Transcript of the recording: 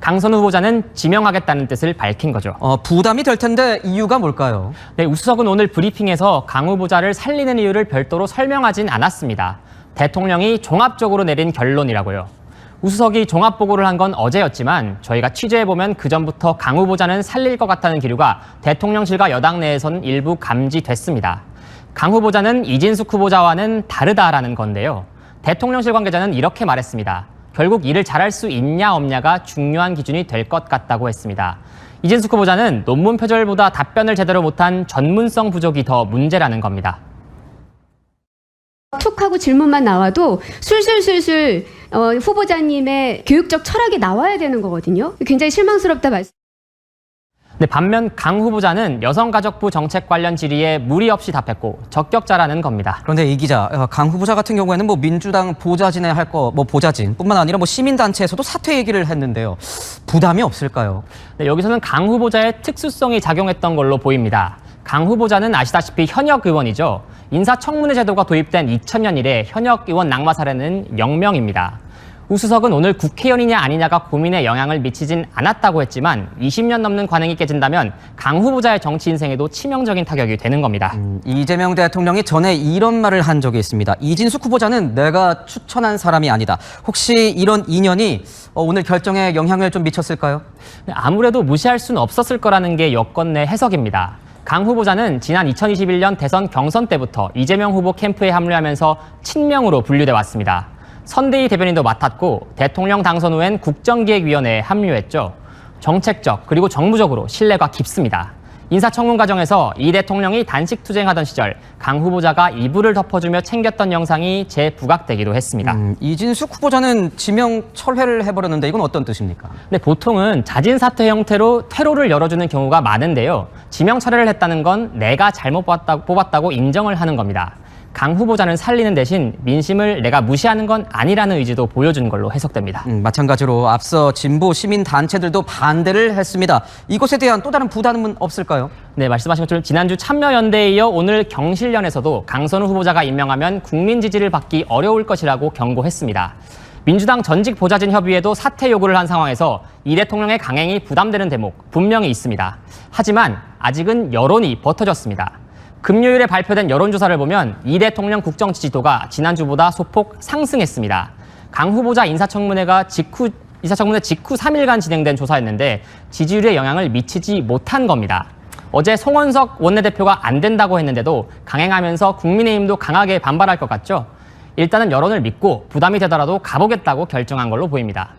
강선우 후보자는 지명하겠다는 뜻을 밝힌 거죠. 부담이 될 텐데 이유가 뭘까요? 네, 우수석은 오늘 브리핑에서 강 후보자를 살리는 이유를 별도로 설명하진 않았습니다. 대통령이 종합적으로 내린 결론이라고요. 우수석이 종합보고를 한 건 어제였지만 저희가 취재해보면 그전부터 강 후보자는 살릴 것 같다는 기류가 대통령실과 여당 내에선 일부 감지됐습니다. 강 후보자는 이진숙 후보자와는 다르다라는 건데요. 대통령실 관계자는 이렇게 말했습니다. 결국 일을 잘할 수 있냐 없냐가 중요한 기준이 될 것 같다고 했습니다. 이진숙 후보자는 논문 표절보다 답변을 제대로 못한 전문성 부족이 더 문제라는 겁니다. 툭 하고 질문만 나와도 술술술술 후보자님의 교육적 철학이 나와야 되는 거거든요. 굉장히 실망스럽다 말씀. 네, 반면 강 후보자는 여성가족부 정책 관련 질의에 무리 없이 답했고 적격자라는 겁니다. 그런데 이 기자, 강 후보자 같은 경우에는 민주당 보좌진에 할 거, 보좌진뿐만 아니라 시민단체에서도 사퇴 얘기를 했는데요. 부담이 없을까요? 네, 여기서는 강 후보자의 특수성이 작용했던 걸로 보입니다. 강 후보자는 아시다시피 현역 의원이죠. 인사청문회 제도가 도입된 2000년 이래 현역 의원 낙마 사례는 0명입니다. 우수석은 오늘 국회의원이냐 아니냐가 고민에 영향을 미치진 않았다고 했지만 20년 넘는 관행이 깨진다면 강 후보자의 정치 인생에도 치명적인 타격이 되는 겁니다. 이재명 대통령이 전에 이런 말을 한 적이 있습니다. 이진숙 후보자는 내가 추천한 사람이 아니다. 혹시 이런 인연이 오늘 결정에 영향을 좀 미쳤을까요? 아무래도 무시할 수는 없었을 거라는 게 여권 내 해석입니다. 강 후보자는 지난 2021년 대선 경선 때부터 이재명 후보 캠프에 합류하면서 친명으로 분류돼 왔습니다. 선대위 대변인도 맡았고 대통령 당선 후엔 국정기획위원회에 합류했죠. 정책적 그리고 정무적으로 신뢰가 깊습니다. 인사청문 과정에서 이 대통령이 단식 투쟁하던 시절 강 후보자가 이불을 덮어주며 챙겼던 영상이 재부각되기도 했습니다. 이진숙 후보자는 지명 철회를 해버렸는데 이건 어떤 뜻입니까? 네, 보통은 자진 사퇴 형태로 퇴로를 열어주는 경우가 많은데요. 지명 철회를 했다는 건 내가 잘못 뽑았다고 인정을 하는 겁니다. 강 후보자는 살리는 대신 민심을 내가 무시하는 건 아니라는 의지도 보여준 걸로 해석됩니다. 마찬가지로 앞서 진보 시민단체들도 반대를 했습니다. 이것에 대한 또 다른 부담은 없을까요? 네, 말씀하신 것처럼 지난주 참여연대에 이어 오늘 경실련에서도 강선우 후보자가 임명하면 국민 지지를 받기 어려울 것이라고 경고했습니다. 민주당 전직 보좌진 협의회도 사퇴 요구를 한 상황에서 이 대통령의 강행이 부담되는 대목 분명히 있습니다. 하지만 아직은 여론이 버텨졌습니다. 금요일에 발표된 여론조사를 보면 이 대통령 국정 지지도가 지난주보다 소폭 상승했습니다. 강 후보자 인사청문회 직후 3일간 진행된 조사였는데 지지율에 영향을 미치지 못한 겁니다. 어제 송원석 원내대표가 안 된다고 했는데도 강행하면서 국민의힘도 강하게 반발할 것 같죠? 일단은 여론을 믿고 부담이 되더라도 가보겠다고 결정한 걸로 보입니다.